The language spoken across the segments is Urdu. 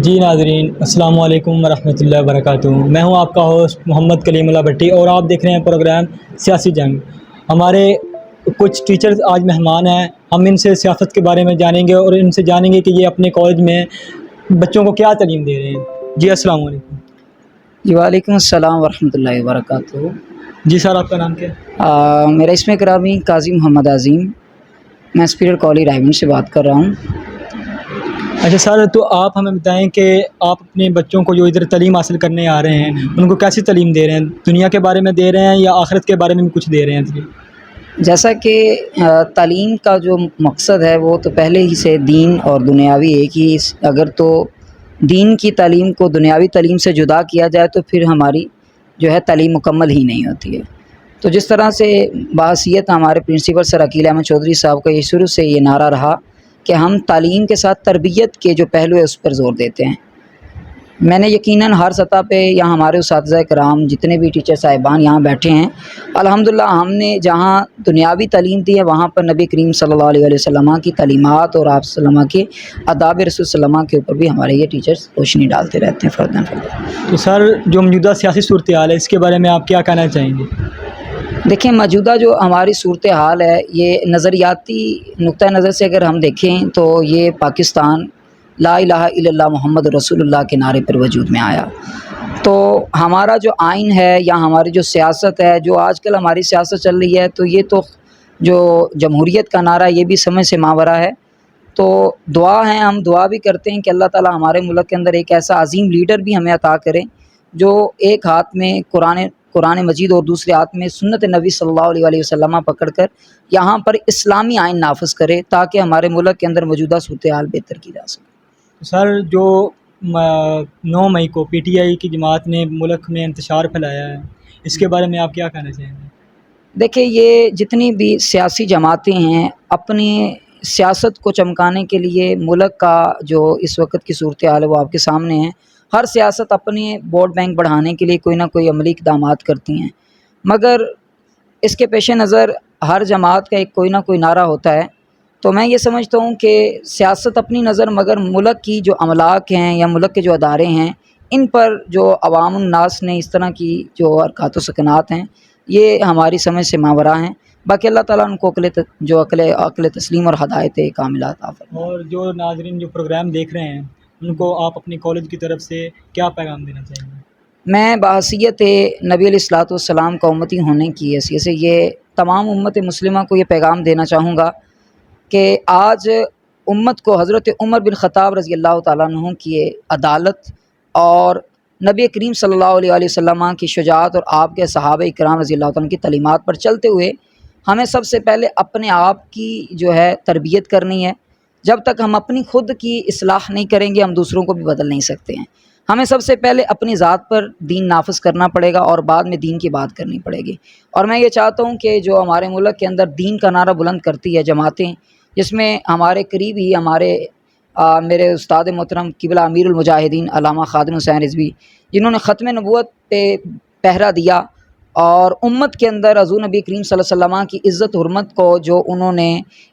جی ناظرین، السلام علیکم ورحمۃ اللہ وبرکاتہ۔ میں ہوں آپ کا ہوسٹ محمد کلیم اللہ بھٹی، اور آپ دیکھ رہے ہیں پروگرام سیاسی جنگ۔ ہمارے کچھ ٹیچرز آج مہمان ہیں، ہم ان سے سیاست کے بارے میں جانیں گے اور ان سے جانیں گے کہ یہ اپنے کالج میں بچوں کو کیا تعلیم دے رہے ہیں۔ جی السلام علیکم۔ جی وعلیکم السلام ورحمۃ اللہ وبرکاتہ۔ جی سر، آپ کا نام کیا ہے؟ میرا اسم گرامی قاضی محمد عظیم، میں سپیریئر کالج رائے گنج سے بات کر رہا ہوں۔ اچھا سر، تو آپ ہمیں بتائیں کہ آپ اپنے بچوں کو جو ادھر تعلیم حاصل کرنے آ رہے ہیں ان کو کیسی تعلیم دے رہے ہیں؟ دنیا کے بارے میں دے رہے ہیں یا آخرت کے بارے میں بھی کچھ دے رہے ہیں؟ جیسا کہ تعلیم کا جو مقصد ہے وہ تو پہلے ہی سے دین اور دنیاوی ایک ہی، اگر تو دین کی تعلیم کو دنیاوی تعلیم سے جدا کیا جائے تو پھر ہماری جو ہے تعلیم مکمل ہی نہیں ہوتی ہے۔ تو جس طرح سے بحیثیت ہمارے پرنسپل سر عقیل احمد چودھری صاحب کا یہ شروع سے یہ نعرہ رہا کہ ہم تعلیم کے ساتھ تربیت کے جو پہلو ہے اس پر زور دیتے ہیں۔ میں نے یقیناً ہر سطح پہ یا ہمارے اساتذہ کرام جتنے بھی ٹیچر صاحبان یہاں بیٹھے ہیں، الحمدللہ ہم نے جہاں دنیاوی تعلیم دی ہے وہاں پر نبی کریم صلی اللہ علیہ وسلم کی تعلیمات اور آپ صلی اللہ علیہ وسلم کے آداب رسول صلی اللہ علیہ وسلم کے اوپر بھی ہمارے یہ ٹیچرز روشنی ڈالتے رہتے ہیں فرداً فرداً۔ تو سر، جو موجودہ سیاسی صورتحال ہے اس کے بارے میں آپ کیا کہنا چاہیں گے؟ دیکھیں، موجودہ جو ہماری صورتحال ہے یہ نظریاتی نقطہ نظر سے اگر ہم دیکھیں تو یہ پاکستان لا الہ الا اللہ محمد رسول اللہ کے نعرے پر وجود میں آیا۔ تو ہمارا جو آئین ہے یا ہماری جو سیاست ہے، جو آج کل ہماری سیاست چل رہی ہے، تو یہ تو جو جمہوریت کا نعرہ یہ بھی سمجھ سے ماورا ہے۔ تو دعا ہے، ہم دعا بھی کرتے ہیں کہ اللہ تعالی ہمارے ملک کے اندر ایک ایسا عظیم لیڈر بھی ہمیں عطا کرے جو ایک ہاتھ میں قرآن مجید اور دوسرے ہاتھ میں سنت نبی صلی اللہ علیہ وسلم پکڑ کر یہاں پر اسلامی آئین نافذ کرے تاکہ ہمارے ملک کے اندر موجودہ صورتحال بہتر کی جا سکے۔ سر، جو 9 مئی کو پی ٹی آئی کی جماعت نے ملک میں انتشار پھیلایا ہے، اس کے بارے میں آپ کیا کہنا چاہیں گے؟ دیکھیں، یہ جتنی بھی سیاسی جماعتیں ہیں اپنی سیاست کو چمکانے کے لیے ملک کا جو اس وقت کی صورتحال ہے وہ آپ کے سامنے ہے۔ ہر سیاست اپنے ووٹ بینک بڑھانے کے لیے کوئی نہ کوئی عملی اقدامات کرتی ہیں، مگر اس کے پیش نظر ہر جماعت کا ایک کوئی نہ کوئی نعرہ ہوتا ہے۔ تو میں یہ سمجھتا ہوں کہ سیاست اپنی نظر، مگر ملک کی جو املاک ہیں یا ملک کے جو ادارے ہیں ان پر جو عوام الناس نے اس طرح کی جو حرکات و سکنات ہیں یہ ہماری سمجھ سے ماورا ہیں۔ باقی اللہ تعالیٰ ان کو عقل تسلیم اور ہدایت کاملہ عطا فرمائے۔ اور جو ناظرین جو پروگرام دیکھ رہے ہیں ان کو آپ اپنے کالج کی طرف سے کیا پیغام دینا چاہیں گے؟ میں بحیثیت نبی علیہ الصلوۃ والسلام کا امتی ہونے کی حیثیت سے یہ تمام امت مسلمہ کو یہ پیغام دینا چاہوں گا کہ آج امت کو حضرت عمر بن خطاب رضی اللہ تعالیٰ عنہ کی عدالت اور نبی کریم صلی اللہ علیہ وسلم کی شجاعت اور آپ کے صحابہ اکرام رضی اللہ تعالیٰ عنہ کی تعلیمات پر چلتے ہوئے ہمیں سب سے پہلے اپنے آپ کی جو ہے تربیت کرنی ہے۔ جب تک ہم اپنی خود کی اصلاح نہیں کریں گے ہم دوسروں کو بھی بدل نہیں سکتے ہیں۔ ہمیں سب سے پہلے اپنی ذات پر دین نافذ کرنا پڑے گا اور بعد میں دین کی بات کرنی پڑے گی۔ اور میں یہ چاہتا ہوں کہ جو ہمارے ملک کے اندر دین کا نعرہ بلند کرتی ہے جماعتیں، جس میں ہمارے قریب ہی میرے استاد محترم قبلہ امیر المجاہدین علامہ خادم حسین رضوی، جنہوں نے ختم نبوت پہ پہرا دیا اور امت کے اندر حضور نبی کریم صلی اللہ علیہ وسلم کی عزت حرمت کو جو انہوں نے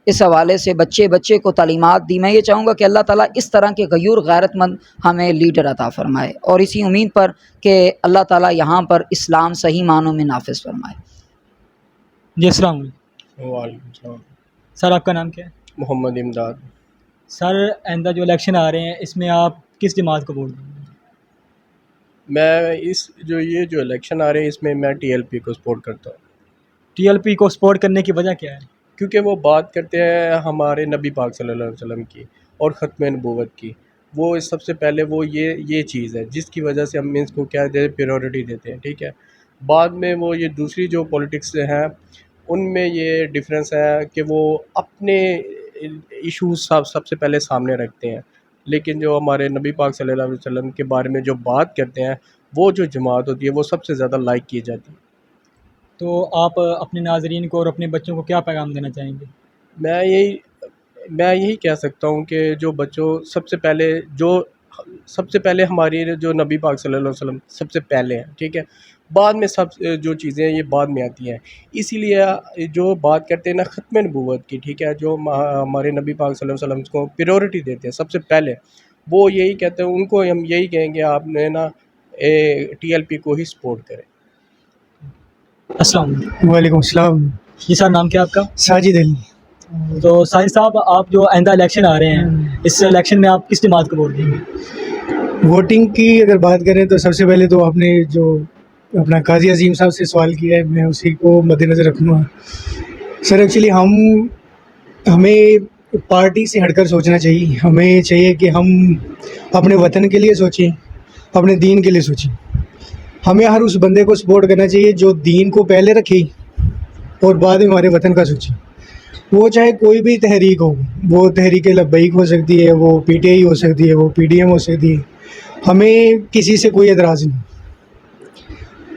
اس حوالے سے بچے کو تعلیمات دی، میں یہ چاہوں گا کہ اللہ تعالیٰ اس طرح کے غیور غیرت مند ہمیں لیڈر عطا فرمائے، اور اسی امید پر کہ اللہ تعالیٰ یہاں پر اسلام صحیح معنوں میں نافذ فرمائے۔ جی السلام علیکم۔ وعلیکم السلام۔ سر، آپ کا نام کیا ہے؟ محمد امداد۔ سر، آئندہ جو الیکشن آ رہے ہیں اس میں آپ کس جماعت کو ووٹ دیں گے؟ میں یہ جو الیکشن آ رہے ہیں اس میں میں ٹی ایل پی کو سپورٹ کرتا ہوں، ٹی ایل پی کو سپورٹ کرنے کی وجہ کیا ہے؟ کیونکہ وہ بات کرتے ہیں ہمارے نبی پاک صلی اللہ علیہ وسلم کی اور ختم نبوت کی۔ وہ سب سے پہلے وہ یہ چیز ہے جس کی وجہ سے ہم اس کو کیا دیتے ہیں، پیورٹی دیتے ہیں، ٹھیک ہے۔ بعد میں وہ یہ دوسری جو پولیٹکس ہیں ان میں یہ ڈفرینس ہے کہ وہ اپنے ایشوز سب سے پہلے سامنے رکھتے ہیں، لیکن جو ہمارے نبی پاک صلی اللہ علیہ وسلم کے بارے میں جو بات کرتے ہیں وہ جو جماعت ہوتی ہے وہ سب سے زیادہ لائک کی جاتی ہے۔ تو آپ اپنے ناظرین کو اور اپنے بچوں کو کیا پیغام دینا چاہیں گے؟ میں یہی کہہ سکتا ہوں کہ جو بچوں سب سے پہلے ہماری جو نبی پاک صلی اللہ علیہ وسلم سب سے پہلے ہیں، ٹھیک ہے، بعد میں سب جو چیزیں یہ بعد میں آتی ہیں۔ اسی لیے جو بات کرتے ہیں نا ختم نبوت کی، ٹھیک ہے، جو ہمارے نبی پاک صلی اللہ علیہ وسلم کو پیورٹی دیتے ہیں سب سے پہلے، وہ یہی کہتے ہیں, ان کو ہم یہی کہیں گے آپ نے نا TLP کو ہی سپورٹ کریں. السلام علیکم. وعلیکم السلام. جی سر, نام کیا آپ کا؟ ساجد علی. تو ساجد صاحب, آپ جو آئندہ الیکشن آ رہے ہیں, اس الیکشن میں آپ کس جماعت کو ووٹ دیں گے؟ ووٹنگ کی اگر بات کریں تو سب سے پہلے تو آپ نے جو اپنا قاضی عظیم صاحب سے سوال کیا ہے, میں اسی کو مد نظر رکھوں گا. سر ایکچولی ہمیں پارٹی سے ہٹ کر سوچنا چاہیے. ہمیں چاہیے کہ ہم اپنے وطن کے لیے سوچیں, اپنے دین کے لیے سوچیں. ہمیں ہر اس بندے کو سپورٹ کرنا چاہیے جو دین کو پہلے رکھے اور بعد میں ہمارے وطن کا سوچے. وہ چاہے کوئی بھی تحریک ہو, وہ تحریک لبیک ہو سکتی ہے, وہ PTI ہو سکتی ہے, وہ PDM ہو سکتی ہے. ہمیں کسی سے کوئی اعتراض نہیں.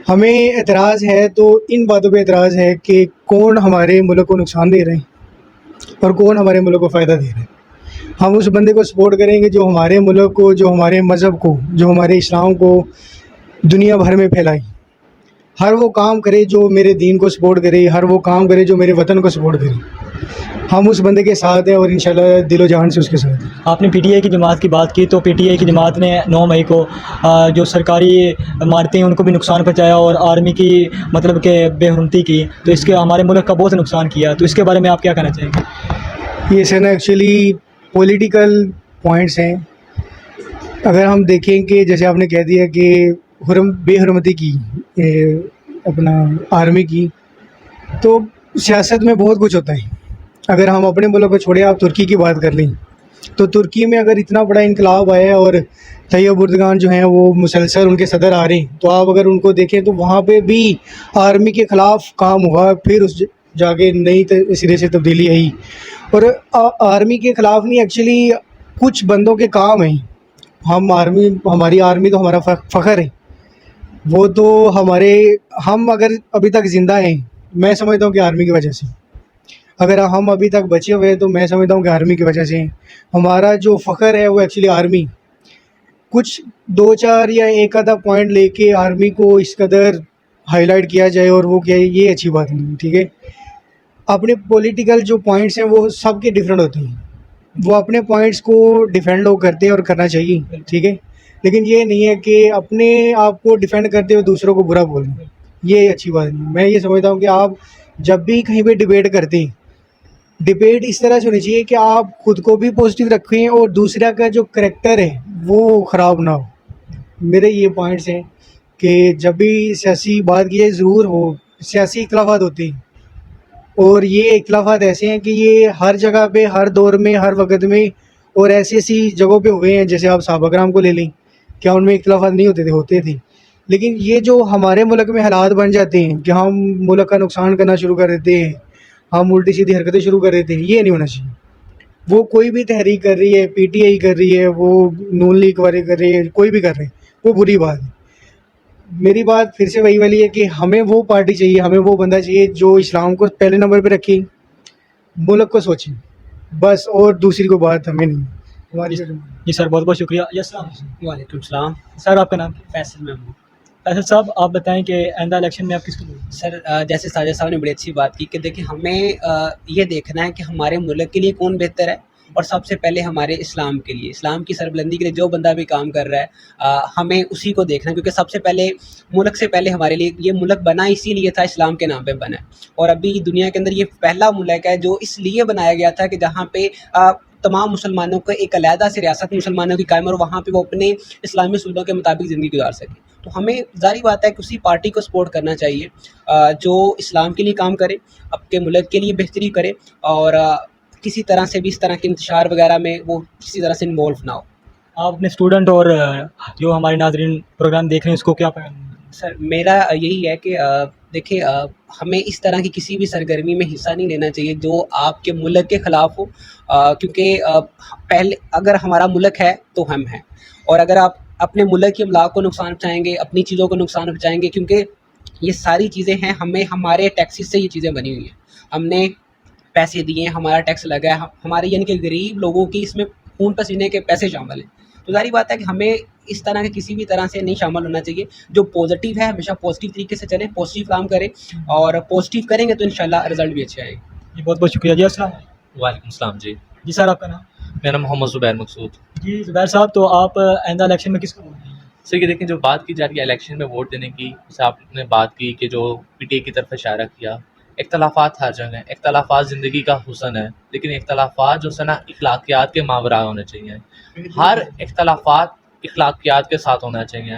ہمیں اعتراض ہے تو ان باتوں پہ اعتراض ہے کہ کون ہمارے ملک کو نقصان دے رہے ہیں اور کون ہمارے ملک کو فائدہ دے رہے ہیں. ہم اس بندے کو سپورٹ کریں گے جو ہمارے ملک کو, جو ہمارے مذہب کو, جو ہمارے اسلام کو دنیا بھر میں پھیلائے. ہر وہ کام کرے جو میرے دین کو سپورٹ کرے, ہر وہ کام کرے جو میرے وطن کو سپورٹ کرے. ہم اس بندے کے ساتھ ہیں اور انشاءاللہ دل و جان سے اس کے ساتھ ہیں. آپ نے PTI کی جماعت کی بات کی, تو PTI کی جماعت نے 9 مئی کو جو سرکاری عمارتیں ان کو بھی نقصان پہنچایا اور آرمی کی مطلب کہ بے حرمتی کی, تو اس کے ہمارے ملک کا بہت نقصان کیا. تو اس کے بارے میں آپ کیا کہنا چاہیں گے؟ یہ سر نا ایکچولی پولیٹیکل پوائنٹس ہیں. اگر ہم دیکھیں کہ جیسے آپ نے کہہ دیا کہ بے حرمتی کی اپنا آرمی کی, تو سیاست میں بہت کچھ ہوتا ہے. اگر ہم اپنے ملک کو چھوڑیں, آپ ترکی کی بات کر لیں تو ترکی میں اگر اتنا بڑا انقلاب آیا ہے اور طیب اردگان جو ہیں وہ مسلسل ان کے صدر آ رہے ہیں, تو آپ اگر ان کو دیکھیں تو وہاں پہ بھی آرمی کے خلاف کام ہوا, پھر اس جا کے نئی سرے سے تبدیلی آئی. اور آرمی کے خلاف نہیں, ایکچولی کچھ بندوں کے کام ہیں. ہماری آرمی تو ہمارا فخر ہے. وہ تو ہم اگر ابھی تک زندہ ہیں, میں سمجھتا ہوں کہ آرمی کی وجہ سے. اگر ہم ابھی تک بچے ہوئے تو میں سمجھتا ہوں کہ آرمی کی وجہ سے. ہمارا جو فخر ہے وہ ایکچولی آرمی. کچھ 2-4 یا ایک آدھا پوائنٹ لے کے آرمی کو اس قدر ہائی لائٹ کیا جائے اور وہ کیا, یہ اچھی بات نہیں. ٹھیک ہے, اپنے پولیٹیکل جو پوائنٹس ہیں وہ سب کے ڈیفرنٹ ہوتے ہیں. وہ اپنے پوائنٹس کو ڈیفینڈ لوگ کرتے ہیں اور کرنا چاہیے. ٹھیک ہے, لیکن یہ نہیں ہے کہ اپنے آپ کو ڈیفینڈ کرتے ہوئے دوسروں کو برا بولنا, یہ اچھی بات نہیں. میں یہ سمجھتا ہوں کہ آپ جب بھی کہیں پہ ڈبیٹ کرتے ہیں, ڈبیٹ اس طرح سے ہونی چاہیے کہ آپ خود کو بھی پازیٹیو رکھیں اور دوسرا کا جو کریکٹر ہے وہ خراب نہ ہو. میرے یہ پوائنٹس ہیں کہ جب بھی سیاسی بات کی جائے, ضرور ہو سیاسی اختلافات ہوتے ہیں, اور یہ اختلافات ایسے ہیں کہ یہ ہر جگہ پہ, ہر دور میں, ہر وقت میں, اور ایسی جگہوں پہ ہوئے ہیں. جیسے آپ صحابہ کرام کو لے لیں, کیا ان میں اختلافات نہیں ہوتے تھے. لیکن یہ جو ہمارے ملک میں حالات بن جاتے ہیں کہ ہم ملک کا نقصان کرنا شروع کر دیتے ہیں, ہم الٹی سیدھی حرکتیں شروع کر دیتے ہیں, یہ نہیں ہونا چاہیے. وہ کوئی بھی تحریک کر رہی ہے, PTI کر رہی ہے, وہ نون لیگ والے کر رہے ہیں, کوئی بھی کر رہے ہیں, وہ بری بات ہے. میری بات پھر سے وہی والی ہے کہ ہمیں وہ پارٹی چاہیے, ہمیں وہ بندہ چاہیے جو اسلام کو پہلے نمبر پہ رکھے, ملک کو سوچیں بس, اور دوسری کو بات ہمیں نہیں. جی سر, بہت بہت شکریہ. یس سر. وعلیکم السلام. سر آپ کا نام؟ فیصل محمود. فیصل صاحب, آپ بتائیں کہ آئندہ الیکشن میں آپ کس کو دیں گے؟ سر جیسے ساجد صاحب نے بڑی اچھی بات کی کہ دیکھیں ہمیں یہ دیکھنا ہے کہ ہمارے ملک کے لیے کون بہتر ہے, اور سب سے پہلے ہمارے اسلام کے لیے, اسلام کی سربلندی کے لیے جو بندہ بھی کام کر رہا ہے ہمیں اسی کو دیکھنا ہے. کیونکہ سب سے پہلے ملک سے پہلے ہمارے لیے یہ ملک بنا اسی لیے تھا, اسلام کے نام پہ بنا ہے. اور ابھی دنیا کے اندر یہ پہلا ملک ہے جو اس لیے بنایا گیا تھا کہ جہاں پہ تمام مسلمانوں کو ایک علیحدہ سے ریاست مسلمانوں کی قائم, اور وہاں پہ وہ اپنے اسلامی اصولوں کے مطابق زندگی گزار سکیں. تو ہمیں ظاہری بات ہے کہ اسی پارٹی کو سپورٹ کرنا چاہیے جو اسلام کے لیے کام کرے, اپنے ملک کے لیے بہتری کرے, اور کسی طرح سے بھی اس طرح کے انتشار وغیرہ میں وہ کسی طرح سے انوالو نہ ہو. آپ اپنے اسٹوڈنٹ اور جو ہمارے ناظرین پروگرام دیکھ رہے ہیں اس کو کیا پیغام دیں گے؟ سر میرا یہی ہے کہ دیکھیں ہمیں اس طرح کی کسی بھی سرگرمی میں حصہ نہیں لینا چاہیے جو آپ کے ملک کے خلاف ہو, کیونکہ پہلے اگر ہمارا ملک ہے تو ہم ہیں, اور اگر آپ اپنے ملک کی املاک کو نقصان پہنچائیں گے, اپنی چیزوں کو نقصان پہنچائیں گے, کیونکہ یہ ساری چیزیں ہیں ہمیں ہمارے ٹیکسز سے یہ چیزیں بنی ہوئی ہیں, ہم نے پیسے دیے, ہمارا ٹیکس لگا ہے, ہمارے یعنی کہ غریب لوگوں کی اس میں خون پسینے کے پیسے شامل ہیں. تو ظاہری بات ہے کہ ہمیں اس طرح کے کسی بھی طرح سے نہیں شامل ہونا چاہیے. جو پازیٹیو ہے ہمیشہ پازیٹیو طریقے سے چلیں, پازیٹیو کام کریں, اور پازیٹیو کریں گے تو انشاءاللہ رزلٹ بھی اچھے آئے گا. جی بہت بہت شکریہ. جی السلام. وعلیکم السلام. جی جی سر, آپ کا نام؟ میرا نام محمد زبیر مقصود. جی زبیر صاحب، تو آپ آئندہ الیکشن میں کس کو ووٹ دیں گے؟ سر یہ دیکھیں، جو بات کی جا رہی ہے الیکشن میں ووٹ دینے کی، جیسے آپ نے بات کی کہ جو پی ٹی آئی کی طرف اشارہ کیا، اختلافات ہر جگہ ہیں، اختلافات زندگی کا حسن ہے، لیکن اختلافات جو ہے نا اخلاقیات کے ماورا ہونے چاہیے. ہر اختلافات اخلاقیات کے ساتھ ہونا چاہیے.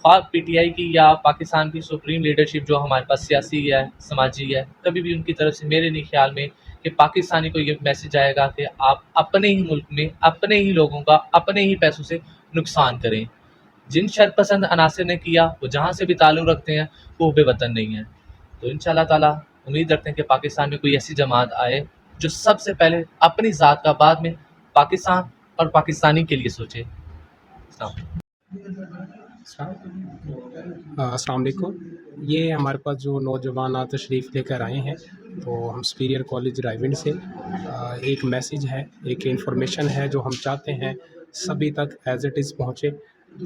خواہ پی ٹی آئی کی یا پاکستان کی سپریم لیڈرشپ جو ہمارے پاس سیاسی ہے، سماجی ہے، کبھی بھی ان کی طرف سے میرے نہیں خیال میں کہ پاکستانی کو یہ میسج آئے گا کہ آپ اپنے ہی ملک میں اپنے ہی لوگوں کا اپنے ہی پیسوں سے نقصان کریں. جن شر پسند عناصر نے کیا، وہ جہاں سے بھی تعلق رکھتے ہیں وہ بے وطن نہیں ہیں. تو ان شاء اللہ تعالیٰ امید رکھتے ہیں کہ پاکستان میں کوئی ایسی جماعت آئے جو سب سے پہلے اپنی ذات کا، بعد میں پاکستان اور پاکستانی کے لیے سوچے. السلام علیکم. السلام علیکم. یہ ہمارے پاس جو نوجوان تشریف لے کر آئے ہیں، تو ہم سپیریئر کالج رائیونڈ سے ایک میسیج ہے، ایک انفارمیشن ہے جو ہم چاہتے ہیں سبھی تک ایز اٹ از پہنچے.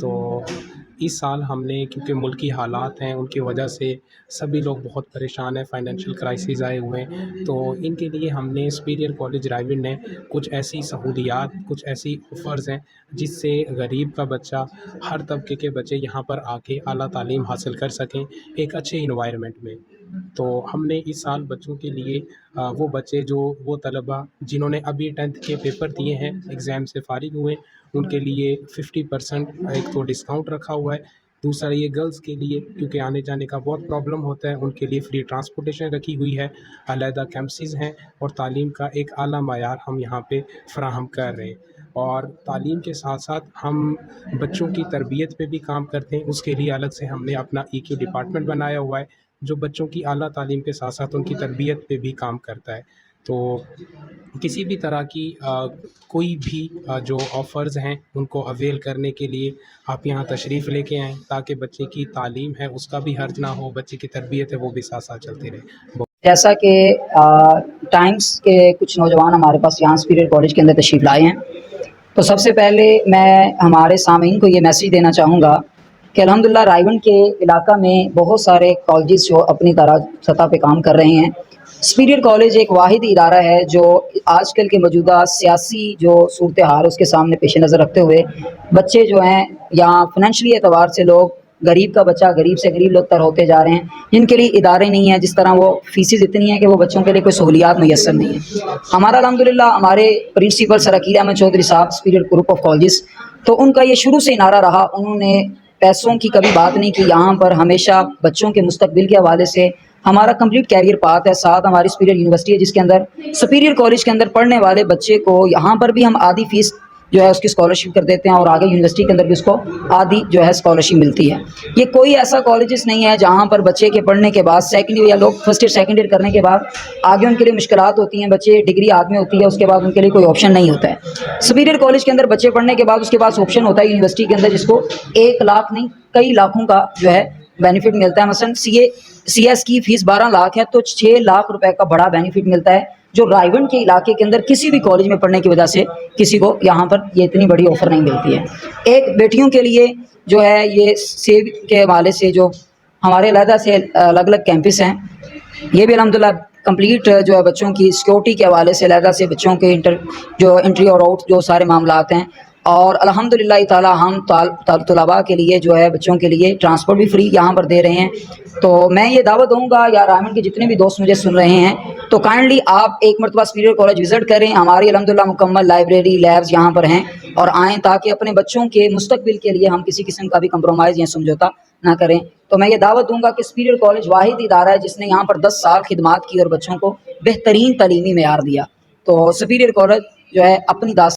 تو اس سال ہم نے، کیونکہ ملکی حالات ہیں ان کی وجہ سے سبھی لوگ بہت پریشان ہیں، فائنینشیل کرائسز آئے ہوئے ہیں، تو ان کے لیے ہم نے سپیریئر کالج رائیونڈ نے کچھ ایسی سہولیات، کچھ ایسی آفرز ہیں جس سے غریب کا بچہ، ہر طبقے کے بچے یہاں پر آ کے اعلیٰ تعلیم حاصل کر سکیں ایک اچھے انوائرمنٹ میں. تو ہم نے اس سال بچوں کے لیے وہ بچے جو، وہ طلبہ جنہوں نے ابھی 10th کے پیپر دیے ہیں، ایگزام سے فارغ ہوئے، ان کے لیے 50% ایک تو ڈسکاؤنٹ رکھا ہوا ہے. دوسرا یہ گرلز کے لیے، کیونکہ آنے جانے کا بہت پرابلم ہوتا ہے، ان کے لیے فری ٹرانسپورٹیشن رکھی ہوئی ہے، علیحدہ کیمپسز ہیں، اور تعلیم کا ایک اعلیٰ معیار ہم یہاں پہ فراہم کر رہے ہیں. اور تعلیم کے ساتھ ساتھ ہم بچوں کی تربیت پہ بھی کام کرتے ہیں. اس کے لیے الگ سے ہم نے اپنا EQ ڈپارٹمنٹ بنایا ہوا ہے جو بچوں کی اعلیٰ تعلیم کے ساتھ ساتھ ان کی تربیت پہ بھی کام کرتا ہے. تو کسی بھی طرح کی کوئی بھی جو آفرز ہیں ان کو اویل کرنے کے لیے آپ یہاں تشریف لے کے آئیں، تاکہ بچے کی تعلیم ہے اس کا بھی حرج نہ ہو، بچے کی تربیت ہے وہ بھی ساتھ ساتھ چلتی رہے. جیسا کہ ٹائمز کے کچھ نوجوان ہمارے پاس یہاں سپیریئر کالج کے اندر تشریف لائے ہیں، تو سب سے پہلے میں ہمارے سامعین کو یہ میسیج دینا چاہوں گا کہ الحمدللہ رائیونڈ کے علاقہ میں بہت سارے کالجز جو اپنی طرح سطح پہ کام کر رہے ہیں. سپیریئر کالج ایک واحد ادارہ ہے جو آج کل کے موجودہ سیاسی جو صورتحال اس کے سامنے پیش نظر رکھتے ہوئے بچے جو ہیں یہاں فنینشلی اعتبار سے لوگ، غریب کا بچہ غریب سے غریب لوگ تر ہوتے جا رہے ہیں، جن کے لیے ادارے نہیں ہیں، جس طرح وہ فیسز اتنی ہیں کہ وہ بچوں کے لیے کوئی سہولیات میسر نہیں ہیں. ہمارا الحمدللہ ہمارے پرنسپل سر عقیل احمد چودھری صاحب سپیریئر گروپ آف کالجز، تو ان کا یہ شروع سے نعرہ رہا، انہوں نے پیسوں کی کبھی بات نہیں کی. یہاں پر ہمیشہ بچوں کے مستقبل کے حوالے سے ہمارا کمپلیٹ کیریئر پاتھ ہے. ساتھ ہماری سپیریئر یونیورسٹی ہے جس کے اندر سپیریئر کالج کے اندر پڑھنے والے بچے کو یہاں پر بھی ہم آدھی فیس جو ہے اس کی اسکالرشپ کر دیتے ہیں، اور آگے یونیورسٹی کے اندر بھی اس کو آدھی جو ہے اسکالرشپ ملتی ہے. یہ کوئی ایسا کالجز نہیں ہے جہاں پر بچے کے پڑھنے کے بعد سیکنڈ ایئر یا لوگ فرسٹ ایئر سیکنڈ ایئر کرنے کے بعد آگے ان کے لیے مشکلات ہوتی ہیں، بچے ڈگری ہاتھ میں ہوتی ہے اس کے بعد ان کے لیے کوئی آپشن نہیں ہوتا ہے. سپیریئر کالج کے اندر بچے پڑھنے کے بعد اس کے پاس آپشن ہوتا ہے یونیورسٹی کے اندر، جس کو 1 لاکھ نہیں کئی لاکھوں کا جو ہے بینیفٹ ملتا ہے. مثلا سی ایس کی فیس 12 لاکھ ہے تو 6 لاکھ روپے کا بڑا بینیفٹ ملتا ہے، جو رائیونڈ کے علاقے کے اندر کسی بھی کالج میں پڑھنے کی وجہ سے کسی کو یہاں پر یہ اتنی بڑی آفر نہیں ملتی ہے. ایک بیٹیوں کے لیے جو ہے یہ سیو کے حوالے سے جو ہمارے علیحدہ سے الگ الگ کیمپس ہیں، یہ بھی الحمدللہ کمپلیٹ جو ہے بچوں کی سیکورٹی کے حوالے سے علیحدہ سے بچوں کے جو انٹری اور آؤٹ جو سارے معاملات ہیں. اور الحمدللہ تعالی ہم طلباء کے لیے جو ہے بچوں کے لیے ٹرانسپورٹ بھی فری یہاں پر دے رہے ہیں. تو میں یہ دعوت دوں گا یا رائیونڈ کے جتنے بھی دوست مجھے سن رہے ہیں تو کائنڈلی آپ ایک مرتبہ سپیریئر کالج وزٹ کریں. ہماری الحمدللہ مکمل لائبریری لیبز یہاں پر ہیں، اور آئیں تاکہ اپنے بچوں کے مستقبل کے لیے ہم کسی قسم کا بھی کمپرومائز یا سمجھوتا نہ کریں. تو میں یہ دعوت دوں گا کہ سپیریئر کالج واحد ادارہ ہے جس نے یہاں پر 10 سال خدمات کی اور بچوں کو بہترین تعلیمی معیار دیا. تو سپیریئر کالج جو ہے اپنی